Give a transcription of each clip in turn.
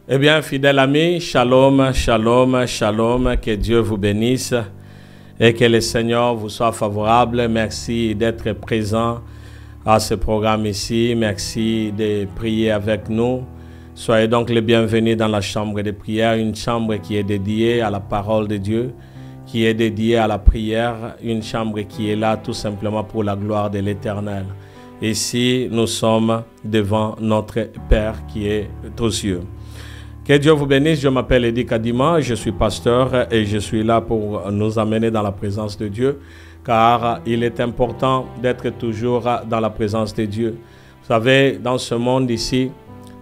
Eh bien, fidèle ami, shalom, shalom, shalom, que Dieu vous bénisse et que le Seigneur vous soit favorable. Merci d'être présent à ce programme ici. Merci de prier avec nous. Soyez donc les bienvenus dans la chambre de prière, une chambre qui est dédiée à la parole de Dieu, qui est dédiée à la prière, une chambre qui est là tout simplement pour la gloire de l'Éternel. Ici, nous sommes devant notre Père qui est aux cieux. Que Dieu vous bénisse, je m'appelle Eddie Kadima, je suis pasteur et je suis là pour nous amener dans la présence de Dieu, car il est important d'être toujours dans la présence de Dieu. Vous savez, dans ce monde ici,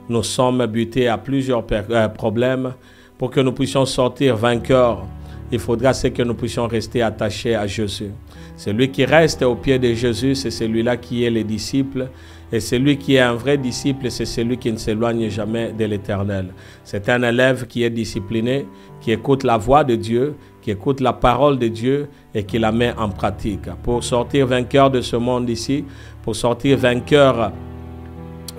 nous sommes butés à plusieurs problèmes. Pour que nous puissions sortir vainqueurs, il faudra que nous puissions rester attachés à Jésus. Celui qui reste au pied de Jésus, c'est celui-là qui est le disciple. Et celui qui est un vrai disciple, c'est celui qui ne s'éloigne jamais de l'Éternel. C'est un élève qui est discipliné, qui écoute la voix de Dieu, qui écoute la parole de Dieu et qui la met en pratique. Pour sortir vainqueur de ce monde ici, pour sortir vainqueur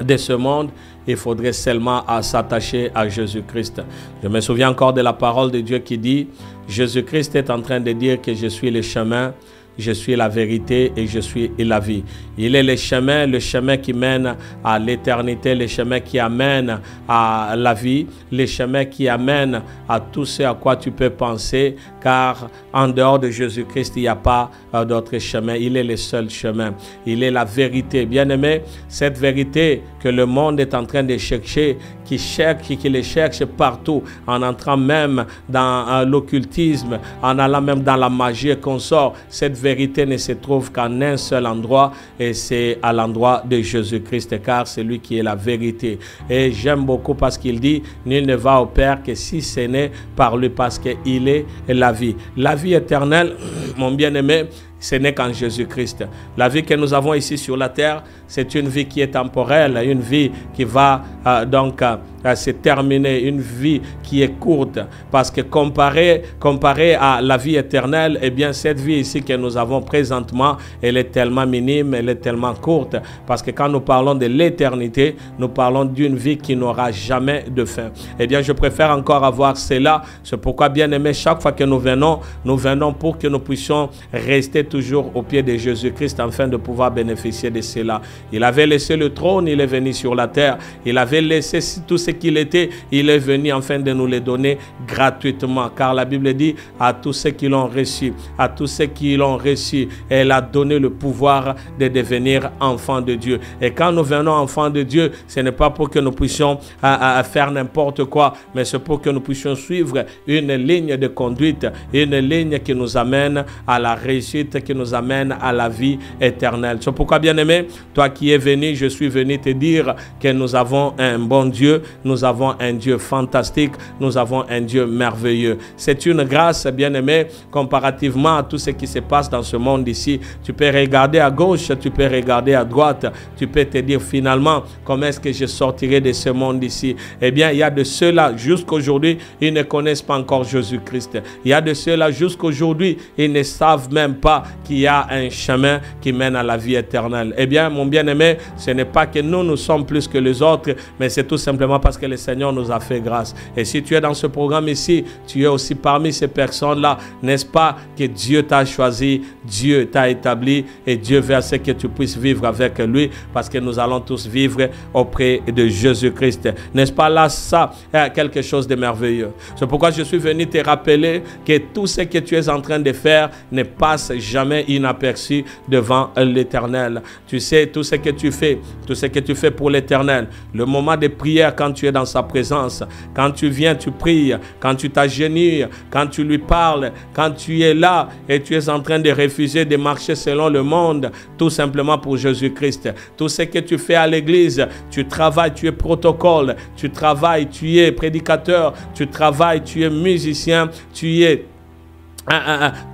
de ce monde, il faudrait seulement s'attacher à Jésus-Christ. Je me souviens encore de la parole de Dieu qui dit, Jésus-Christ est en train de dire que je suis le chemin, je suis la vérité et je suis la vie. Il est le chemin qui mène à l'éternité, le chemin qui amène à la vie, le chemin qui amène à tout ce à quoi tu peux penser, car en dehors de Jésus-Christ, il n'y a pas d'autre chemin. Il est le seul chemin. Il est la vérité. Bien-aimé, cette vérité que le monde est en train de chercher, qui les cherche partout, en entrant même dans l'occultisme, en allant même dans la magie et consort, cette vérité ne se trouve qu'en un seul endroit, et c'est à l'endroit de Jésus-Christ, car c'est lui qui est la vérité. Et j'aime beaucoup parce qu'il dit, nul ne va au Père que si ce n'est par lui, parce qu'il est la vie. La vie éternelle, mon bien-aimé, ce n'est qu'en Jésus-Christ. La vie que nous avons ici sur la terre, c'est une vie qui est temporelle, une vie qui va se terminer, une vie qui est courte. Parce que comparé à la vie éternelle, eh bien cette vie ici que nous avons présentement, elle est tellement minime, elle est tellement courte. Parce que quand nous parlons de l'éternité, nous parlons d'une vie qui n'aura jamais de fin. Eh bien, je préfère encore avoir cela. C'est pourquoi, bien aimé, chaque fois que nous venons pour que nous puissions rester toujours au pied de Jésus-Christ afin de pouvoir bénéficier de cela. Il avait laissé le trône, il est venu sur la terre. Il avait laissé tout ce qu'il était, il est venu afin de nous les donner gratuitement. Car la Bible dit à tous ceux qui l'ont reçu, elle a donné le pouvoir de devenir enfants de Dieu. Et quand nous venons enfants de Dieu, ce n'est pas pour que nous puissions faire n'importe quoi, mais c'est pour que nous puissions suivre une ligne de conduite, une ligne qui nous amène à la réussite, qui nous amène à la vie éternelle. C'est pourquoi, bien-aimé, toi qui es venu, je suis venu te dire que nous avons un bon Dieu, nous avons un Dieu fantastique, nous avons un Dieu merveilleux. C'est une grâce, bien-aimé, comparativement à tout ce qui se passe dans ce monde ici. Tu peux regarder à gauche, tu peux regarder à droite, tu peux te dire finalement, comment est-ce que je sortirai de ce monde ici? Eh bien, il y a de ceux-là, jusqu'aujourd'hui, ils ne connaissent pas encore Jésus-Christ. Il y a de ceux-là, jusqu'aujourd'hui, ils ne savent même pas qu'il y a un chemin qui mène à la vie éternelle. Eh bien, mon bien-aimé, ce n'est pas que nous sommes plus que les autres, mais c'est tout simplement parce que le Seigneur nous a fait grâce. Et si tu es dans ce programme ici, tu es aussi parmi ces personnes-là. N'est-ce pas que Dieu t'a choisi, Dieu t'a établi et Dieu veut que tu puisses vivre avec lui, parce que nous allons tous vivre auprès de Jésus-Christ. N'est-ce pas là, ça est quelque chose de merveilleux. C'est pourquoi je suis venu te rappeler que tout ce que tu es en train de faire ne passe jamais inaperçu devant l'Éternel. Tu sais, tout ce que tu fais pour l'Éternel, le moment de prière quand tu es dans sa présence, quand tu viens, tu pries, quand tu t'agenouilles, quand tu lui parles, quand tu es là et tu es en train de refuser de marcher selon le monde, tout simplement pour Jésus-Christ. Tout ce que tu fais à l'église, tu travailles, tu es protocole, tu travailles, tu es prédicateur, tu travailles, tu es musicien, tu es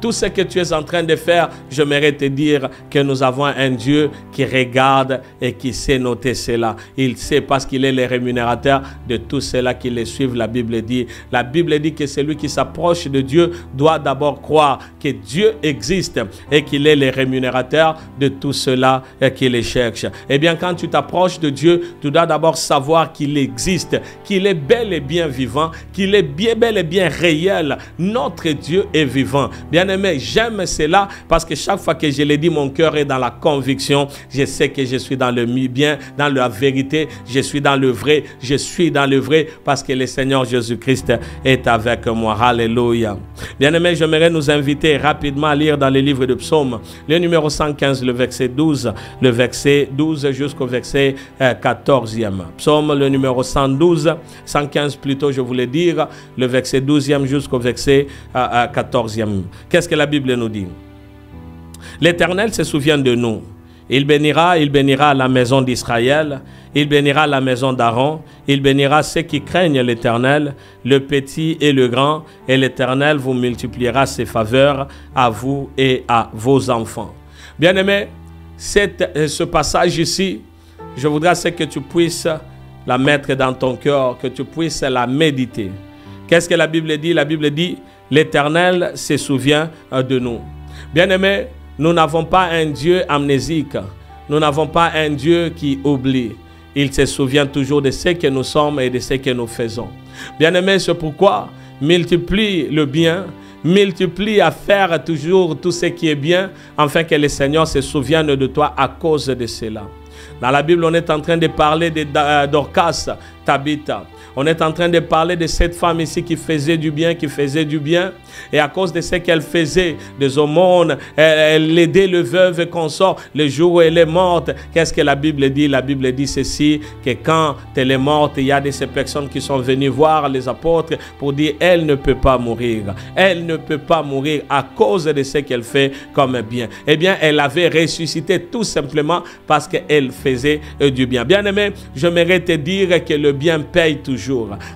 tout ce que tu es en train de faire, j'aimerais te dire que nous avons un Dieu qui regarde et qui sait noter cela. Il sait parce qu'il est le rémunérateur de tous ceux-là qui le suivent. La Bible dit que celui qui s'approche de Dieu doit d'abord croire que Dieu existe et qu'il est le rémunérateur de tous ceux-là qui le cherchent. Eh bien, quand tu t'approches de Dieu, tu dois d'abord savoir qu'il existe, qu'il est bel et bien vivant, qu'il est bel et bien réel. Notre Dieu est vivant. Bien-aimé, j'aime cela parce que chaque fois que je l'ai dit, mon cœur est dans la conviction. Je sais que je suis dans le bien, dans la vérité. Je suis dans le vrai. Je suis dans le vrai parce que le Seigneur Jésus-Christ est avec moi. Alléluia. Bien-aimé, j'aimerais nous inviter rapidement à lire dans le livre de Psaume, le numéro 115, le verset 12, le verset 12 jusqu'au verset 14e. Psaume, le numéro 115 plutôt, je voulais dire, le verset 12e jusqu'au verset 14e. Qu'est-ce que la Bible nous dit? L'Éternel se souvient de nous. Il bénira la maison d'Israël, il bénira la maison d'Aaron, il bénira ceux qui craignent l'Éternel, le petit et le grand, et l'Éternel vous multipliera ses faveurs à vous et à vos enfants. Bien-aimé, ce passage ici, je voudrais que tu puisses la mettre dans ton cœur, que tu puisses la méditer. Qu'est-ce que la Bible dit? La Bible dit: l'Éternel se souvient de nous. Bien-aimés, nous n'avons pas un Dieu amnésique. Nous n'avons pas un Dieu qui oublie. Il se souvient toujours de ce que nous sommes et de ce que nous faisons. Bien-aimés, c'est pourquoi multiplie le bien, multiplie à faire toujours tout ce qui est bien, afin que le Seigneur se souvienne de toi à cause de cela. Dans la Bible, on est en train de parler de Dorcas, Tabitha. On est en train de parler de cette femme ici qui faisait du bien, Et à cause de ce qu'elle faisait, des aumônes, elle aidait le veuve et consort. Le jour où elle est morte, qu'est-ce que la Bible dit? La Bible dit ceci, que quand elle est morte, il y a de ces personnes qui sont venues voir les apôtres pour dire, elle ne peut pas mourir. Elle ne peut pas mourir à cause de ce qu'elle fait comme bien. Eh bien, elle avait ressuscité tout simplement parce qu'elle faisait du bien. Bien-aimé, j'aimerais te dire que le bien paye toujours.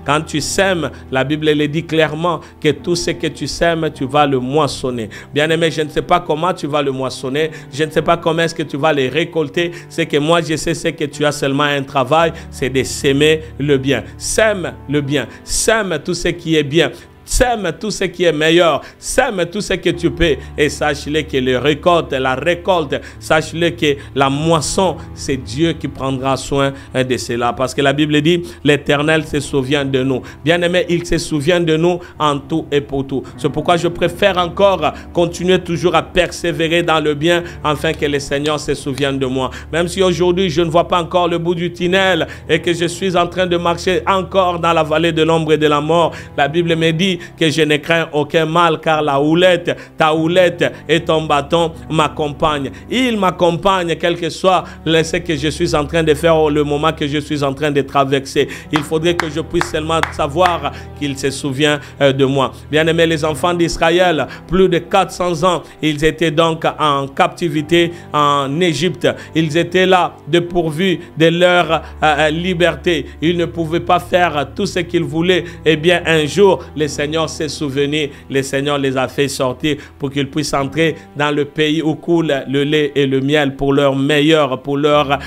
Quand tu sèmes, la Bible le dit clairement que tout ce que tu sèmes, tu vas le moissonner. Bien-aimé, je ne sais pas comment tu vas le moissonner. Je ne sais pas comment est-ce que tu vas le récolter. C'est que moi, je sais, c'est que tu as seulement un travail, c'est de s'aimer le bien. Sème le bien. Sème tout ce qui est bien. Sème tout ce qui est meilleur, sème tout ce que tu peux et sache-le que la récolte, sache-le que la moisson, c'est Dieu qui prendra soin de cela. Parce que la Bible dit, l'Éternel se souvient de nous. Bien-aimé, il se souvient de nous en tout et pour tout. C'est pourquoi je préfère encore continuer toujours à persévérer dans le bien, afin que le Seigneur se souvienne de moi. Même si aujourd'hui, je ne vois pas encore le bout du tunnel et que je suis en train de marcher encore dans la vallée de l'ombre et de la mort, la Bible me dit que je ne crains aucun mal, car ta houlette et ton bâton m'accompagnent. Il m'accompagne quel que soit ce que je suis en train de faire ou le moment que je suis en train de traverser. Il faudrait que je puisse seulement savoir qu'il se souvient de moi. Bien-aimés, les enfants d'Israël, plus de 400 ans, ils étaient donc en captivité en Égypte. Ils étaient là dépourvus de leur liberté. Ils ne pouvaient pas faire tout ce qu'ils voulaient. Eh bien, un jour, le Seigneur s'est souvenu, le Seigneur les a fait sortir pour qu'ils puissent entrer dans le pays où coule le lait et le miel pour leur meilleur, pour leur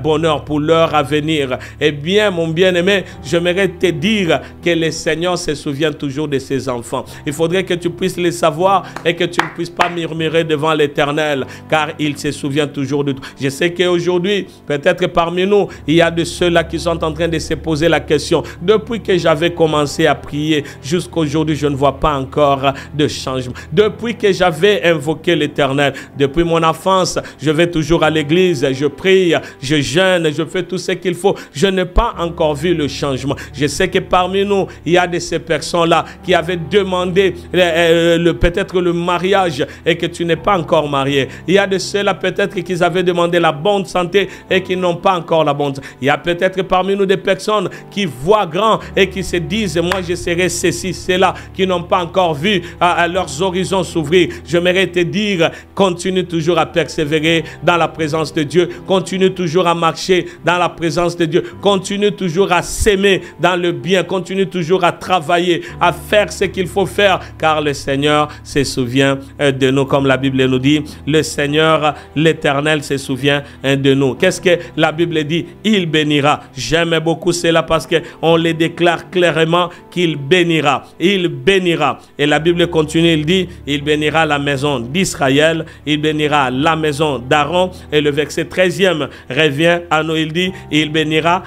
bonheur, pour leur avenir. Eh bien, mon bien-aimé, j'aimerais te dire que le Seigneur se souvient toujours de ses enfants. Il faudrait que tu puisses le savoir et que tu ne puisses pas murmurer devant l'Éternel, car il se souvient toujours de tout. Je sais qu'aujourd'hui, peut-être parmi nous, il y a de ceux-là qui sont en train de se poser la question. Depuis que j'avais commencé à prier, jusqu'aujourd'hui, je ne vois pas encore de changement. Depuis que j'avais invoqué l'Éternel, depuis mon enfance, je vais toujours à l'église, je prie, je jeûne, je fais tout ce qu'il faut. Je n'ai pas encore vu le changement. Je sais que parmi nous, il y a de ces personnes-là qui avaient demandé peut-être le mariage et que tu n'es pas encore marié. Il y a de ceux-là peut-être qui avaient demandé la bonne santé et qui n'ont pas encore la bonne santé. Il y a peut-être parmi nous des personnes qui voient grand et qui se disent, moi je serai ceci ceci, cela, qui n'ont pas encore vu leurs horizons s'ouvrir. J'aimerais te dire, continue toujours à persévérer dans la présence de Dieu. Continue toujours à marcher dans la présence de Dieu. Continue toujours à s'aimer dans le bien. Continue toujours à travailler, à faire ce qu'il faut faire, car le Seigneur se souvient de nous. Comme la Bible nous dit, le Seigneur, l'Éternel, se souvient de nous. Qu'est-ce que la Bible dit? Il bénira. J'aime beaucoup cela parce qu'on le déclare clairement qu'il bénira. Il bénira. Et la Bible continue, il dit, il bénira la maison d'Israël, il bénira la maison d'Aaron. Et le verset 13e revient à nous, il dit, il bénira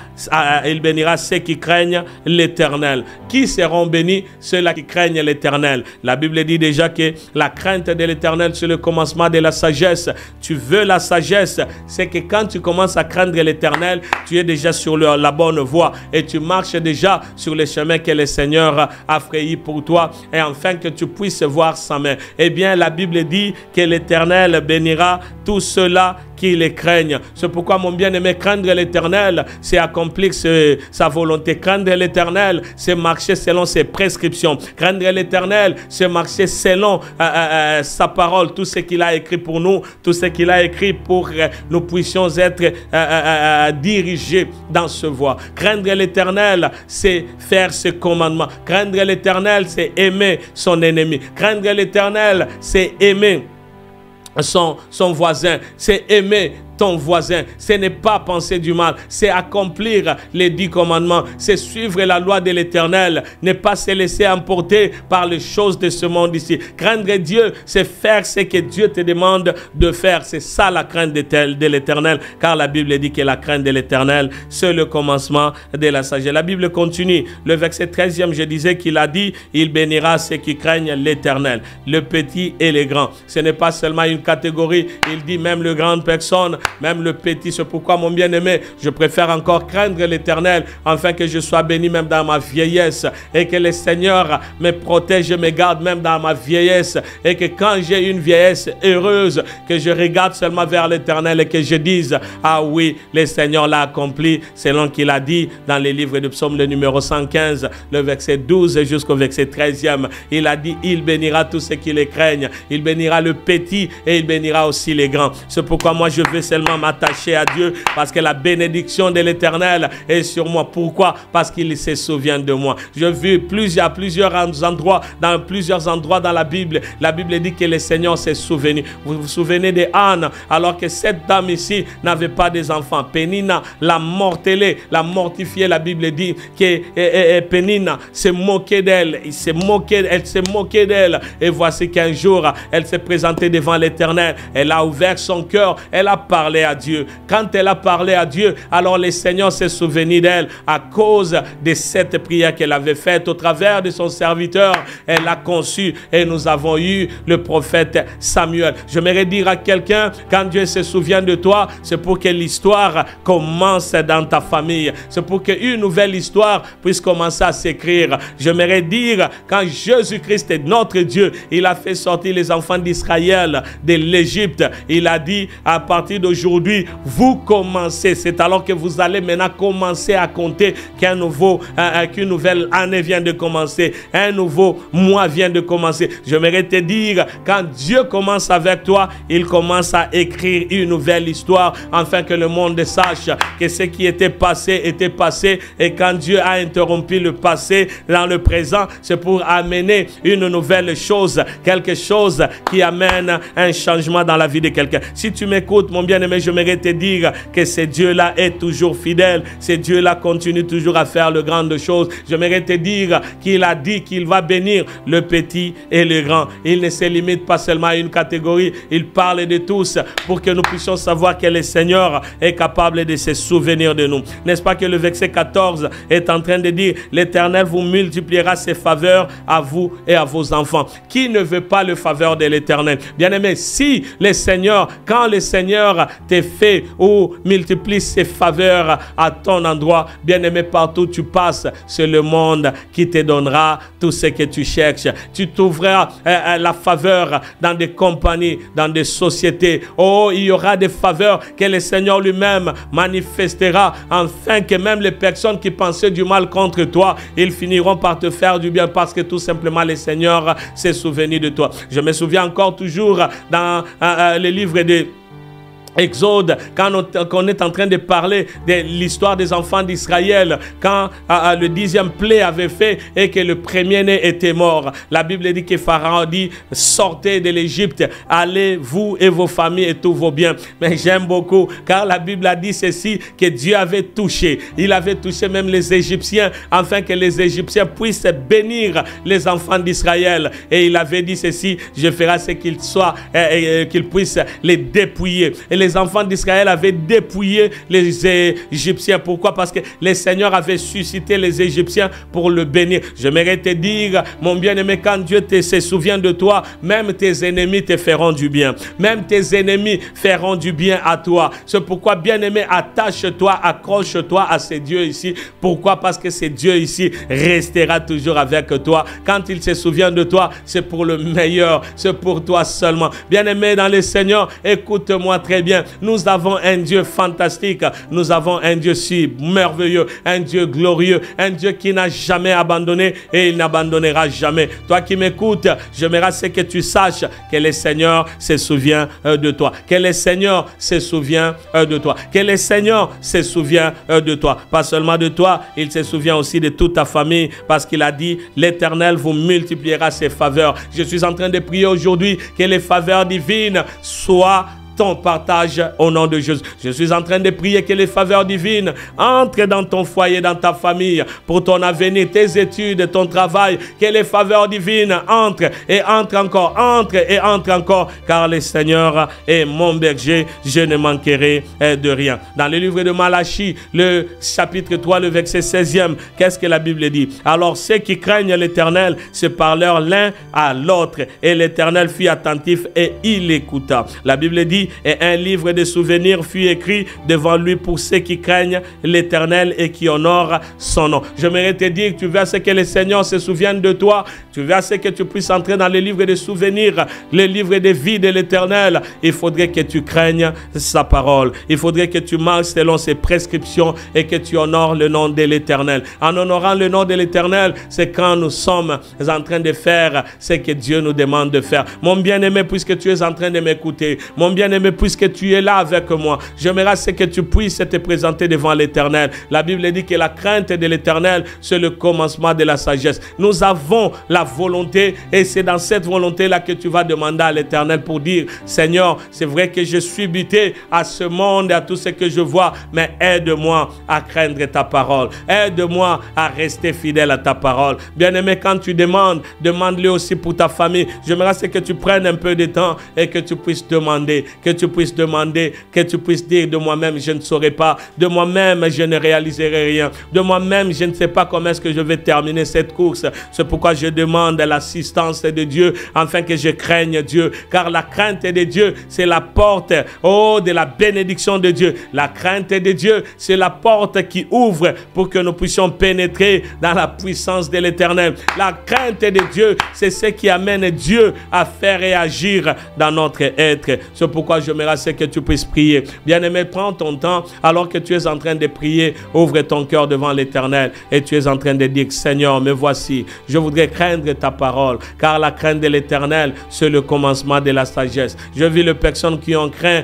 ceux qui craignent l'Éternel. Qui seront bénis? Ceux-là qui craignent l'Éternel. La Bible dit déjà que la crainte de l'Éternel, c'est le commencement de la sagesse. Tu veux la sagesse, c'est que quand tu commences à craindre l'Éternel, tu es déjà sur la bonne voie et tu marches déjà sur le chemin que le Seigneur a frayé pour toi, et afin que tu puisses voir sa main. Eh bien, la Bible dit que l'Éternel bénira tous ceux-là qui les craignent. C'est pourquoi, mon bien-aimé, craindre l'Éternel, c'est accomplir sa volonté. Craindre l'Éternel, c'est marcher selon ses prescriptions. Craindre l'Éternel, c'est marcher selon sa parole, tout ce qu'il a écrit pour nous, tout ce qu'il a écrit pour que nous puissions être dirigés dans ce voie. Craindre l'Éternel, c'est faire ses commandements. Craindre l'Éternel, c'est aimer son ennemi. Craindre l'Éternel, c'est aimer son voisin, c'est aimer ton voisin. Ce n'est pas penser du mal, c'est accomplir les 10 commandements, c'est suivre la loi de l'Éternel, ne pas se laisser emporter par les choses de ce monde ici. Craindre Dieu, c'est faire ce que Dieu te demande de faire. C'est ça la crainte de l'Éternel, car la Bible dit que la crainte de l'Éternel, c'est le commencement de la sagesse. La Bible continue, le verset 13e, je disais qu'il a dit, il bénira ceux qui craignent l'Éternel, le petit et le grand. Ce n'est pas seulement une catégorie, il dit même les grandes personnes, même le petit. C'est pourquoi, mon bien-aimé, je préfère encore craindre l'Éternel, afin que je sois béni même dans ma vieillesse, et que le Seigneur me protège et me garde même dans ma vieillesse, et que quand j'ai une vieillesse heureuse, que je regarde seulement vers l'Éternel et que je dise, ah oui, le Seigneur l'a accompli selon qu'il a dit dans les livres de psaume, le numéro 115, le verset 12 jusqu'au verset 13e. Il a dit, il bénira tous ceux qui les craignent, il bénira le petit et il bénira aussi les grands. C'est pourquoi moi je veux seulement m'attacher à Dieu, parce que la bénédiction de l'Éternel est sur moi. Pourquoi? Parce qu'il se souvient de moi. Je vis plusieurs endroits dans la Bible dit que le Seigneur s'est souvenu. Vous vous souvenez de Anne, alors que cette dame ici n'avait pas des enfants. Pénina l'a mortelée, l'a mortifiée. La Bible dit que Pénina s'est moquée d'elle. Elle s'est moquée d'elle. Et voici qu'un jour, elle s'est présentée devant l'Éternel. Elle a ouvert son cœur. Elle a parlé à Dieu. Quand elle a parlé à Dieu, alors le Seigneur s'est souvenu d'elle à cause de cette prière qu'elle avait faite au travers de son serviteur. Elle a conçu et nous avons eu le prophète Samuel. J'aimerais dire à quelqu'un, quand Dieu se souvient de toi, c'est pour que l'histoire commence dans ta famille. C'est pour qu'une nouvelle histoire puisse commencer à s'écrire. J'aimerais dire, quand Jésus-Christ est notre Dieu, il a fait sortir les enfants d'Israël de l'Égypte. Il a dit, à partir d'aujourd'hui, vous commencez. C'est alors que vous allez maintenant commencer à compter qu'une nouvelle année vient de commencer. Un nouveau mois vient de commencer. J'aimerais te dire, quand Dieu commence avec toi, il commence à écrire une nouvelle histoire, afin que le monde sache que ce qui était passé, et quand Dieu a interrompu le passé dans le présent, c'est pour amener une nouvelle chose, quelque chose qui amène un changement dans la vie de quelqu'un. Si tu m'écoutes, mon bien-aimé, j'aimerais te dire que ce Dieu-là est toujours fidèle. Ce Dieu-là continue toujours à faire de grandes choses. J'aimerais te dire qu'il a dit qu'il va bénir le petit et le grand. Il ne se limite pas seulement à une catégorie. Il parle de tous pour que nous puissions savoir que le Seigneur est capable de se souvenir de nous. N'est-ce pas que le verset 14 est en train de dire, l'Éternel vous multipliera ses faveurs à vous et à vos enfants. Qui ne veut pas le faveur de l'Éternel? Bien-aimé, si le Seigneur, quand le Seigneur te fait ou multiplie ses faveurs à ton endroit. Bien-aimé, partout où tu passes, c'est le monde qui te donnera tout ce que tu cherches. Tu trouveras la faveur dans des compagnies, dans des sociétés. Oh, il y aura des faveurs que le Seigneur lui-même manifestera, afin que même les personnes qui pensaient du mal contre toi, ils finiront par te faire du bien, parce que tout simplement le Seigneur s'est souvenu de toi. Je me souviens encore toujours dans le livre de Exode, quand on est en train de parler de l'histoire des enfants d'Israël, quand le 10e plaie avait fait et que le premier-né était mort. La Bible dit que Pharaon dit: sortez de l'Égypte, allez vous et vos familles et tous vos biens. Mais j'aime beaucoup, car la Bible a dit ceci, que Dieu avait touché. Il avait touché même les Égyptiens, afin que les Égyptiens puissent bénir les enfants d'Israël. Et il avait dit ceci: je ferai ce qu'il soit, qu'ils puissent les dépouiller. Et les enfants d'Israël avaient dépouillé les Égyptiens. Pourquoi? Parce que le Seigneur avait suscité les Égyptiens pour le bénir. J'aimerais te dire, mon bien-aimé, quand Dieu se souvient de toi, même tes ennemis te feront du bien. Même tes ennemis feront du bien à toi. C'est pourquoi, bien-aimé, attache-toi, accroche-toi à ces dieux ici. Pourquoi? Parce que ces dieux ici restera toujours avec toi. Quand il se souvient de toi, c'est pour le meilleur. C'est pour toi seulement. Bien-aimé dans le Seigneur, écoute-moi très bien. Nous avons un Dieu fantastique. Nous avons un Dieu si merveilleux, un Dieu glorieux, un Dieu qui n'a jamais abandonné et il n'abandonnera jamais. Toi qui m'écoutes, j'aimerais que tu saches que le Seigneur se souvient de toi. Que le Seigneur se souvient de toi. Que le Seigneur se souvient de toi. Pas seulement de toi, il se souvient aussi de toute ta famille, parce qu'il a dit: l'Éternel vous multipliera ses faveurs. Je suis en train de prier aujourd'hui que les faveurs divines soient ton partage au nom de Jésus. Je suis en train de prier que les faveurs divines entrent dans ton foyer, dans ta famille, pour ton avenir, tes études, ton travail. Que les faveurs divines entrent et entrent encore, entrent et entrent encore, car le Seigneur est mon berger, je ne manquerai de rien. Dans le livre de Malachie, le chapitre 3, le verset 16e, qu'est-ce que la Bible dit? Alors ceux qui craignent l'Éternel se parlèrent l'un à l'autre, et l'Éternel fut attentif et il écouta. La Bible dit: et un livre de souvenirs fut écrit devant lui pour ceux qui craignent l'Éternel et qui honorent son nom. J'aimerais te dire que tu veux que le Seigneur se souvienne de toi. Tu veux que tu puisses entrer dans le livre de souvenirs, le livre de vie de l'Éternel. Il faudrait que tu craignes sa parole. Il faudrait que tu marches selon ses prescriptions et que tu honores le nom de l'Éternel. En honorant le nom de l'Éternel, c'est quand nous sommes en train de faire ce que Dieu nous demande de faire. Mon bien-aimé, puisque tu es en train de m'écouter, mon bien-aimé, puisque tu es là avec moi, j'aimerais que tu puisses te présenter devant l'Éternel. La Bible dit que la crainte de l'Éternel, c'est le commencement de la sagesse. Nous avons la volonté, et c'est dans cette volonté-là que tu vas demander à l'Éternel pour dire: Seigneur, c'est vrai que je suis buté à ce monde et à tout ce que je vois, mais aide-moi à craindre ta parole. Aide-moi à rester fidèle à ta parole. Bien-aimé, quand tu demandes, demande-le aussi pour ta famille. J'aimerais que tu prennes un peu de temps et que tu puisses demander, que tu puisses demander, que tu puisses dire: de moi-même je ne saurais pas, de moi-même je ne réaliserai rien, de moi-même je ne sais pas comment est-ce que je vais terminer cette course. C'est pourquoi je demande l'assistance de Dieu, afin que je craigne Dieu, car la crainte de Dieu, c'est la porte, oh, de la bénédiction de Dieu. La crainte de Dieu, c'est la porte qui ouvre pour que nous puissions pénétrer dans la puissance de l'Éternel. La crainte de Dieu, c'est ce qui amène Dieu à faire réagir dans notre être. C'est pourquoi j'aimerais que tu puisses prier. Bien-aimé, prends ton temps alors que tu es en train de prier. Ouvre ton cœur devant l'Éternel et tu es en train de dire: Seigneur, me voici. Je voudrais craindre ta parole, car la crainte de l'Éternel, c'est le commencement de la sagesse. Je vis les personnes qui ont craint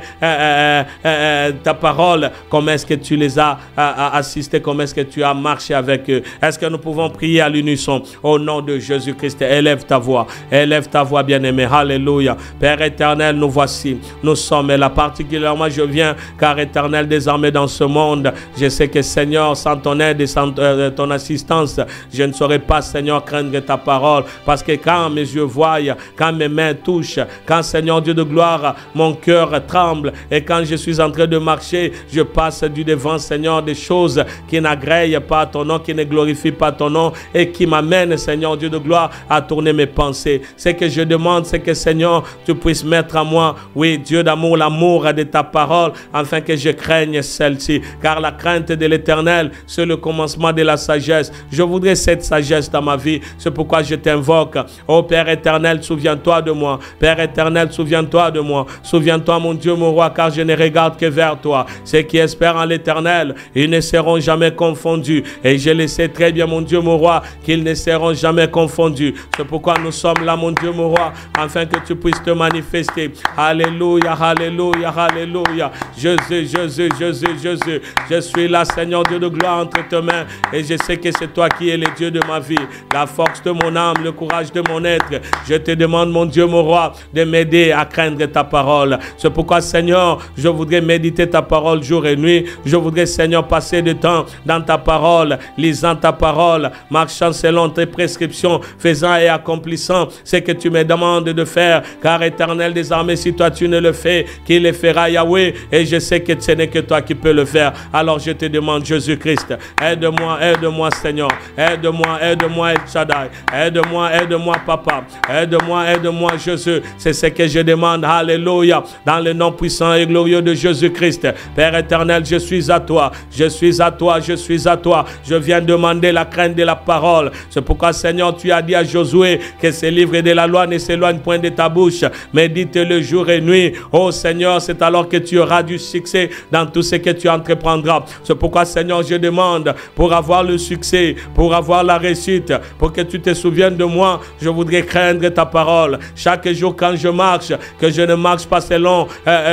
ta parole. Comment est-ce que tu les as assistés? Comment est-ce que tu as marché avec eux? Est-ce que nous pouvons prier à l'unisson au nom de Jésus-Christ? Élève ta voix, bien-aimé. Alléluia. Père éternel, nous voici. Nous sommes là, particulièrement je viens, car Éternel, désormais dans ce monde, je sais que Seigneur, sans ton aide et sans ton assistance, je ne saurais pas, Seigneur, craindre ta parole, parce que quand mes yeux voient, quand mes mains touchent, quand, Seigneur Dieu de gloire, mon cœur tremble, et quand je suis en train de marcher, je passe du devant, Seigneur, des choses qui n'agréent pas ton nom, qui ne glorifient pas ton nom, et qui m'amènent, Seigneur Dieu de gloire, à tourner mes pensées. Ce que je demande, c'est que, Seigneur, tu puisses mettre à moi, oui, Dieu Dieu d'amour, l'amour de ta parole, afin que je craigne celle-ci. Car la crainte de l'Éternel, c'est le commencement de la sagesse. Je voudrais cette sagesse dans ma vie. C'est pourquoi je t'invoque. Oh Père éternel, souviens-toi de moi. Père éternel, souviens-toi de moi. Souviens-toi, mon Dieu, mon roi, car je ne regarde que vers toi. Ceux qui espèrent en l'Éternel, ils ne seront jamais confondus. Et je le sais très bien, mon Dieu, mon roi, qu'ils ne seront jamais confondus. C'est pourquoi nous sommes là, mon Dieu, mon roi, afin que tu puisses te manifester. Alléluia, alléluia, alléluia. Jésus, Jésus, Jésus, Jésus. Je suis là, Seigneur Dieu de gloire, entre tes mains. Et je sais que c'est toi qui es le Dieu de ma vie, la force de mon âme, le courage de mon être. Je te demande, mon Dieu, mon roi, de m'aider à craindre ta parole. C'est pourquoi, Seigneur, je voudrais méditer ta parole jour et nuit. Je voudrais, Seigneur, passer du temps dans ta parole, lisant ta parole, marchant selon tes prescriptions, faisant et accomplissant ce que tu me demandes de faire. Car éternel des armées, si toi tu ne le fais, qui le fera, Yahweh? Et je sais que ce n'est que toi qui peux le faire. Alors je te demande, Jésus-Christ, aide-moi, aide-moi, Seigneur. Aide-moi, aide-moi, El Shaddai. Aide-moi, aide-moi, Papa. Aide-moi, aide-moi, Jésus. C'est ce que je demande. Alléluia. Dans le nom puissant et glorieux de Jésus-Christ. Père éternel, je suis à toi. Je suis à toi. Je suis à toi. Je viens demander la crainte de la parole. C'est pourquoi, Seigneur, tu as dit à Josué que ce livre de la loi ne s'éloigne point de ta bouche. Médite-le jour et nuit. Oh Seigneur, c'est alors que tu auras du succès dans tout ce que tu entreprendras. C'est pourquoi, Seigneur, je demande pour avoir le succès, pour avoir la réussite, pour que tu te souviennes de moi. Je voudrais craindre ta parole. Chaque jour quand je marche, que je ne marche pas selon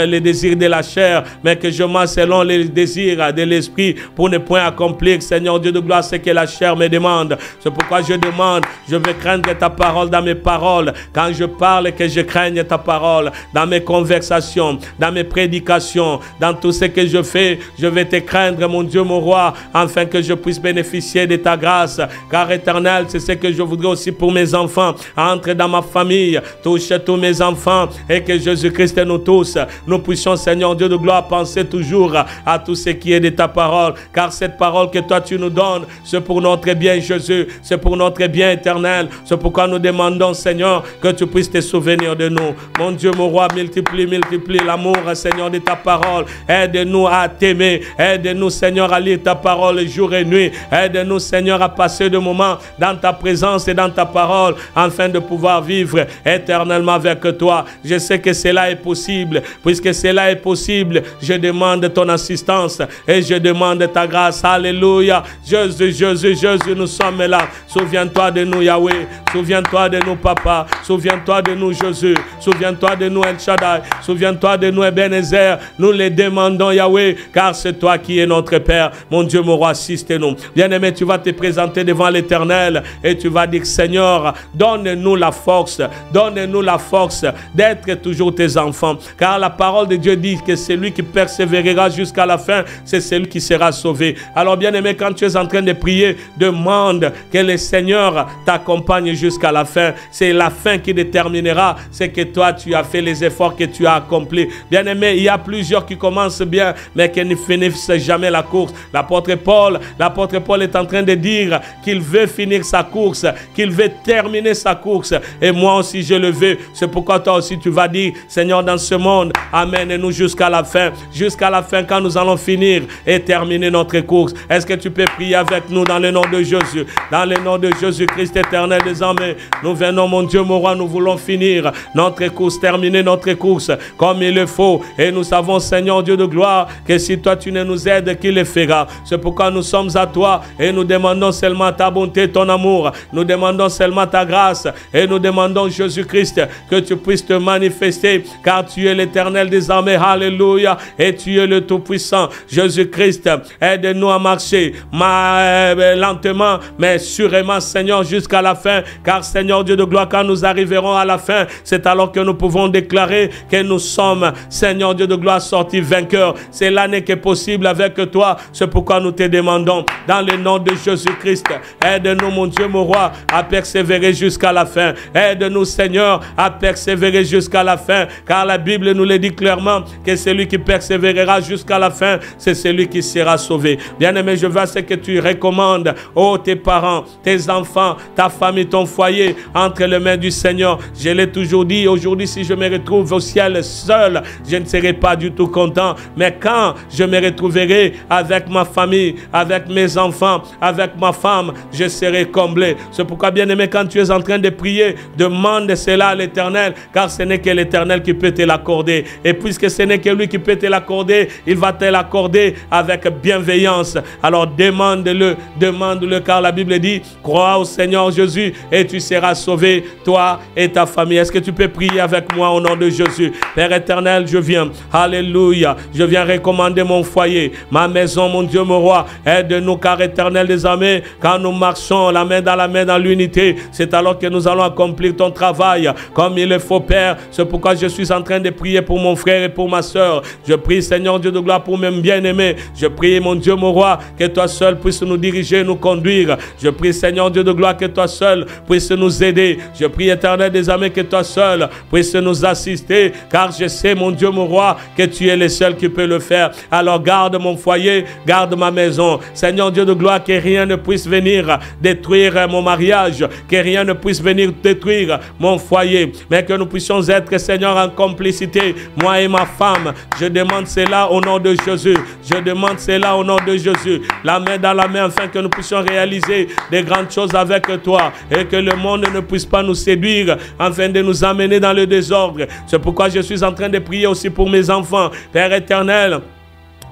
les désirs de la chair, mais que je marche selon les désirs de l'esprit pour ne point accomplir, Seigneur Dieu de gloire, ce que la chair me demande. C'est pourquoi je demande, je veux craindre ta parole dans mes paroles. Quand je parle, que je craigne ta parole. Dans mes conversations, dans mes prédications, dans tout ce que je fais, je vais te craindre, mon Dieu, mon roi, afin que je puisse bénéficier de ta grâce. Car éternel, c'est ce que je voudrais aussi pour mes enfants. Entre dans ma famille, touche tous mes enfants, et que Jésus-Christ et nous tous, nous puissions, Seigneur Dieu de gloire, penser toujours à tout ce qui est de ta parole. Car cette parole que toi tu nous donnes, c'est pour notre bien, Jésus. C'est pour notre bien éternel. C'est pourquoi nous demandons, Seigneur, que tu puisses te souvenir de nous. Mon Dieu, mon roi, multiplie l'amour, Seigneur, de ta parole. Aide-nous à t'aimer. Aide-nous, Seigneur, à lire ta parole jour et nuit. Aide-nous, Seigneur, à passer de moments dans ta présence et dans ta parole, afin de pouvoir vivre éternellement avec toi. Je sais que cela est possible. Puisque cela est possible, je demande ton assistance et je demande ta grâce. Alléluia. Jésus, Jésus, Jésus, nous sommes là. Souviens-toi de nous, Yahweh. Souviens-toi de nous, Papa. Souviens-toi de nous, Jésus. Souviens-toi de nous, El Shaddai. Souviens-toi de nous, Ebenezer. Nous les demandons, Yahweh, car c'est toi qui es notre Père. Mon Dieu, mon roi, assiste-nous. Bien-aimé, tu vas te présenter devant l'Éternel et tu vas dire, Seigneur, donne-nous la force. Donne-nous la force d'être toujours tes enfants. Car la parole de Dieu dit que celui qui persévérera jusqu'à la fin, c'est celui qui sera sauvé. Alors, bien-aimé, quand tu es en train de prier, demande que le Seigneur t'accompagne jusqu'à la fin. C'est la fin qui déterminera ce que toi tu as fait, les efforts que tu as accomplis. Bien-aimé, il y a plusieurs qui commencent bien, mais qui ne finissent jamais la course. L'apôtre Paul est en train de dire qu'il veut finir sa course, qu'il veut terminer sa course. Et moi aussi, je le veux. C'est pourquoi toi aussi, tu vas dire, Seigneur, dans ce monde, amène-nous jusqu'à la fin. Jusqu'à la fin, quand nous allons finir et terminer notre course. Est-ce que tu peux prier avec nous dans le nom de Jésus? Dans le nom de Jésus-Christ éternel des armées, nous venons, mon Dieu, mon roi, nous voulons finir notre course, terminer notre course comme il le faut. Et nous savons, Seigneur Dieu de gloire, que si toi tu ne nous aides, qui le fera? C'est pourquoi nous sommes à toi et nous demandons seulement ta bonté, ton amour. Nous demandons seulement ta grâce et nous demandons, Jésus-Christ, que tu puisses te manifester, car tu es l'Éternel des armées. Alléluia. Et tu es le Tout-Puissant. Jésus-Christ, aide-nous à marcher lentement, mais sûrement, Seigneur, jusqu'à la fin. Car, Seigneur Dieu de gloire, quand nous arriverons à la fin, c'est alors que nous pouvons déclarer que nous sommes, Seigneur Dieu de gloire, sortis vainqueurs. Cela n'est que possible avec toi. C'est pourquoi nous te demandons, dans le nom de Jésus-Christ, aide-nous, mon Dieu, mon roi, à persévérer jusqu'à la fin. Aide-nous, Seigneur, à persévérer jusqu'à la fin. Car la Bible nous le dit clairement que celui qui persévérera jusqu'à la fin, c'est celui qui sera sauvé. Bien-aimé, je veux ce que tu recommandes, oh, tes parents, tes enfants, ta famille, ton foyer, entre les mains du Seigneur, je l'ai toujours dit, aujourd'hui si je me retrouve au ciel seul, je ne serai pas du tout content. Mais quand je me retrouverai avec ma famille, avec mes enfants, avec ma femme, je serai comblé. C'est pourquoi, bien-aimé, quand tu es en train de prier, demande cela à l'Éternel, car ce n'est que l'Éternel qui peut te l'accorder. Et puisque ce n'est que lui qui peut te l'accorder, il va te l'accorder avec bienveillance. Alors demande-le, demande-le, car la Bible dit, crois au Seigneur Jésus et tu seras sauvé, toi et ta famille. Est-ce que tu peux prier avec moi au nom de Jésus? Père éternel, je viens, alléluia, je viens recommander mon foyer, ma maison, mon Dieu, mon roi. Aide-nous, car éternel des armées, quand nous marchons la main dans l'unité, c'est alors que nous allons accomplir ton travail comme il le faut, Père. C'est pourquoi je suis en train de prier pour mon frère et pour ma soeur. Je prie, Seigneur Dieu de gloire, pour mes bien-aimés. Je prie, mon Dieu, mon roi, que toi seul puisses nous diriger, nous conduire. Je prie, Seigneur Dieu de gloire, que toi seul puisses nous aider. Je prie, éternel des armées, que toi seul puisses nous assister, car je sais, mon Dieu, mon roi, que tu es le seul qui peut le faire. Alors garde mon foyer, garde ma maison. Seigneur Dieu de gloire, que rien ne puisse venir détruire mon mariage, que rien ne puisse venir détruire mon foyer, mais que nous puissions être, Seigneur, en complicité, moi et ma femme. Je demande cela au nom de Jésus. Je demande cela au nom de Jésus. La main dans la main, afin que nous puissions réaliser des grandes choses avec toi et que le monde ne puisse pas nous séduire afin de nous amener dans le désordre. C'est pourquoi je suis en train de prier aussi pour mes enfants. Père éternel,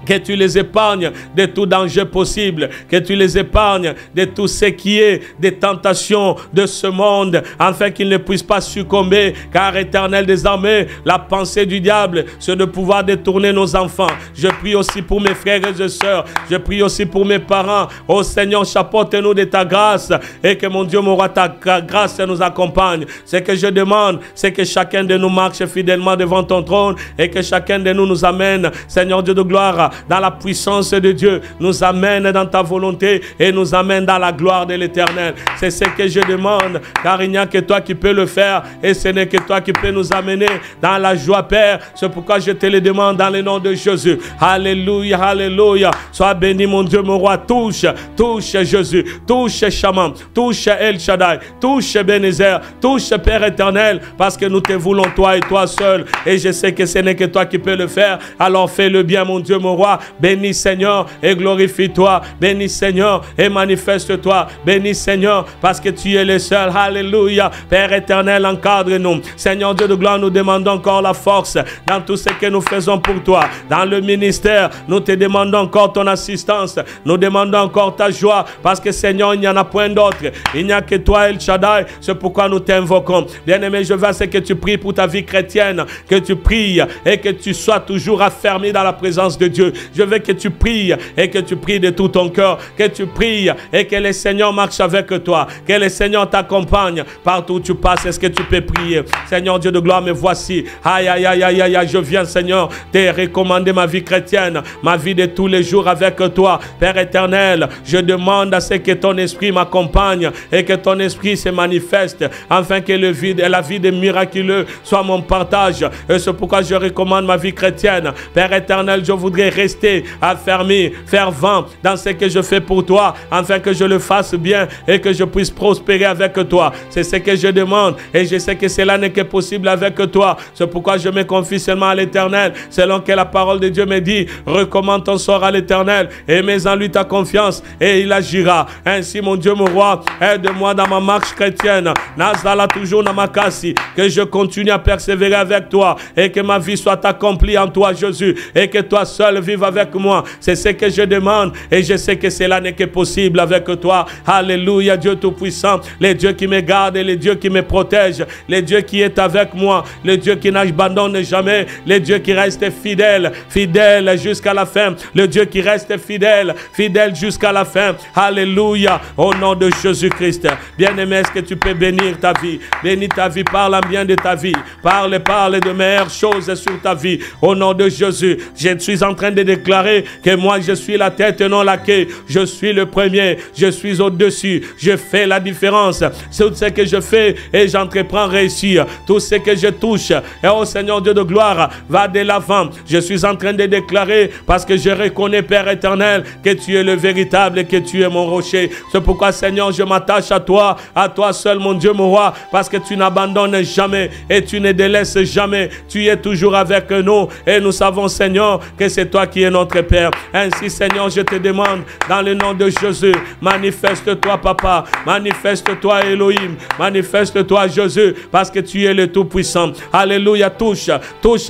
que tu les épargnes de tout danger possible, que tu les épargnes de tout ce qui est des tentations de ce monde, afin qu'ils ne puissent pas succomber, car éternel des armées, la pensée du diable, c'est de pouvoir détourner nos enfants. Je prie aussi pour mes frères et sœurs, je prie aussi pour mes parents. Ô Seigneur, chapeaute-nous de ta grâce, et que mon Dieu, mon roi, ta grâce nous accompagne. Ce que je demande, c'est que chacun de nous marche fidèlement devant ton trône, et que chacun de nous amène, Seigneur Dieu de gloire, dans la puissance de Dieu, nous amène dans ta volonté et nous amène dans la gloire de l'Éternel. C'est ce que je demande, car il n'y a que toi qui peux le faire et ce n'est que toi qui peux nous amener dans la joie, Père. C'est pourquoi je te le demande dans le nom de Jésus. Alléluia, alléluia. Sois béni, mon Dieu, mon roi. Touche, touche Jésus, touche Shaman, touche El Shaddai, touche Bénézer, touche Père éternel, parce que nous te voulons toi et toi seul. Et je sais que ce n'est que toi qui peux le faire. Alors fais-le bien, mon Dieu, mon roi. Bénis Seigneur et glorifie-toi. Bénis Seigneur et manifeste-toi. Bénis Seigneur parce que tu es le seul. Alléluia. Père éternel, encadre-nous. Seigneur Dieu de gloire, nous demandons encore la force dans tout ce que nous faisons pour toi. Dans le ministère, nous te demandons encore ton assistance. Nous demandons encore ta joie parce que Seigneur, il n'y en a point d'autre. Il n'y a que toi, El Shaddai. C'est pourquoi nous t'invoquons. Bien-aimé, je veux à ce que tu pries pour ta vie chrétienne, que tu pries et que tu sois toujours affermi dans la présence de Dieu. Je veux que tu pries et que tu pries de tout ton cœur, que tu pries et que le Seigneur marche avec toi, que le Seigneur t'accompagne partout où tu passes. Est-ce que tu peux prier? Seigneur Dieu de gloire, me voici. Aïe, aïe, aïe, aïe, aïe, je viens, Seigneur, te recommander ma vie chrétienne, ma vie de tous les jours avec toi. Père éternel, je demande à ce que ton esprit m'accompagne et que ton esprit se manifeste, afin que la vie des miraculeux soit mon partage. Et c'est pourquoi je recommande ma vie chrétienne. Père éternel, je voudrais rester affermi, fervent dans ce que je fais pour toi, afin que je le fasse bien et que je puisse prospérer avec toi. C'est ce que je demande et je sais que cela n'est que possible avec toi. C'est pourquoi je me confie seulement à l'Éternel, selon que la parole de Dieu me dit, recommande ton sort à l'Éternel et mets en lui ta confiance et il agira. Ainsi, mon Dieu, mon roi, aide-moi dans ma marche chrétienne. Nazala toujours namakasi, que je continue à persévérer avec toi et que ma vie soit accomplie en toi, Jésus, et que toi seul vive avec moi. C'est ce que je demande et je sais que cela n'est que possible avec toi. Alléluia, Dieu Tout-Puissant, le Dieu qui me garde et le Dieu qui me protège, le Dieu qui est avec moi, le Dieu qui n'abandonne jamais, le Dieu qui reste fidèle, fidèle jusqu'à la fin, le Dieu qui reste fidèle, fidèle jusqu'à la fin. Alléluia, au nom de Jésus-Christ. Bien-aimé, est-ce que tu peux bénir ta vie? Bénis ta vie, parle en bien de ta vie, parle de meilleures choses sur ta vie. Au nom de Jésus, je suis en train de de déclarer que moi je suis la tête et non la queue. Je suis le premier, je suis au-dessus, je fais la différence. Tout ce que je fais et j'entreprends réussir. Tout ce que je touche, et oh Seigneur Dieu de gloire, va de l'avant. Je suis en train de déclarer parce que je reconnais, Père éternel, que tu es le véritable et que tu es mon rocher. C'est pourquoi, Seigneur, je m'attache à toi seul, mon Dieu, mon roi, parce que tu n'abandonnes jamais et tu ne délaisses jamais. Tu es toujours avec nous et nous savons, Seigneur, que c'est toi qui es notre Père. Ainsi, Seigneur, je te demande, dans le nom de Jésus, manifeste-toi, Papa, manifeste-toi, Elohim, manifeste-toi, Jésus, parce que tu es le Tout-Puissant. Alléluia, touche,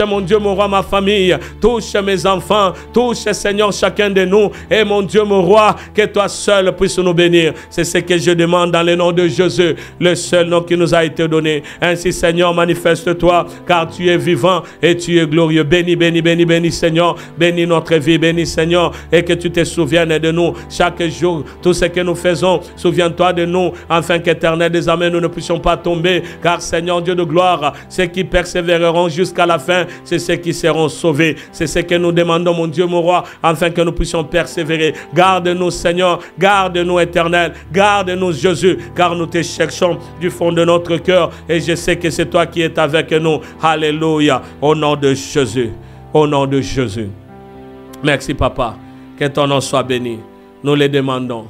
mon Dieu, mon roi, ma famille, touche mes enfants, touche, Seigneur, chacun de nous, et mon Dieu, mon roi, que toi seul puisses nous bénir. C'est ce que je demande dans le nom de Jésus, le seul nom qui nous a été donné. Ainsi, Seigneur, manifeste-toi, car tu es vivant et tu es glorieux. Bénis, bénis, bénis, bénis, Seigneur, bénis notre vie, bénis, Seigneur, et que tu te souviennes de nous chaque jour, tout ce que nous faisons, souviens-toi de nous, afin qu'éternel désormais nous ne puissions pas tomber, car Seigneur Dieu de gloire, ceux qui persévéreront jusqu'à la fin, c'est ceux qui seront sauvés. C'est ce que nous demandons, mon Dieu, mon roi, afin que nous puissions persévérer. Garde-nous, Seigneur, garde-nous, éternel, garde-nous, Jésus, car nous te cherchons du fond de notre cœur, et je sais que c'est toi qui es avec nous. Alléluia, au nom de Jésus, au nom de Jésus. Merci, Papa, que ton nom soit béni. Nous le demandons,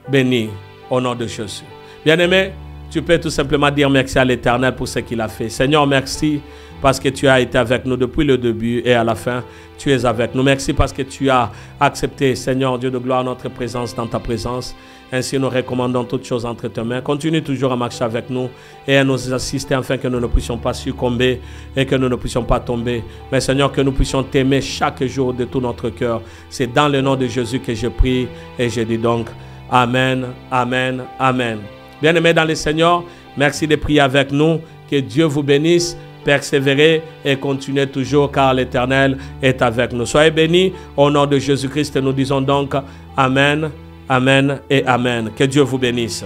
béni au nom de Jésus. Bien-aimé, tu peux tout simplement dire merci à l'Éternel pour ce qu'il a fait. Seigneur, merci parce que tu as été avec nous depuis le début et à la fin, tu es avec nous. Merci parce que tu as accepté, Seigneur Dieu de gloire, notre présence dans ta présence. Ainsi, nous recommandons toutes choses entre tes mains. Continue toujours à marcher avec nous et à nous assister afin que nous ne puissions pas succomber et que nous ne puissions pas tomber. Mais Seigneur, que nous puissions t'aimer chaque jour de tout notre cœur. C'est dans le nom de Jésus que je prie et je dis donc Amen, Amen, Amen. Bien-aimés dans le Seigneur, merci de prier avec nous. Que Dieu vous bénisse. Persévérez et continuez toujours car l'Éternel est avec nous. Soyez bénis. Au nom de Jésus-Christ, nous disons donc Amen, Amen et Amen. Que Dieu vous bénisse.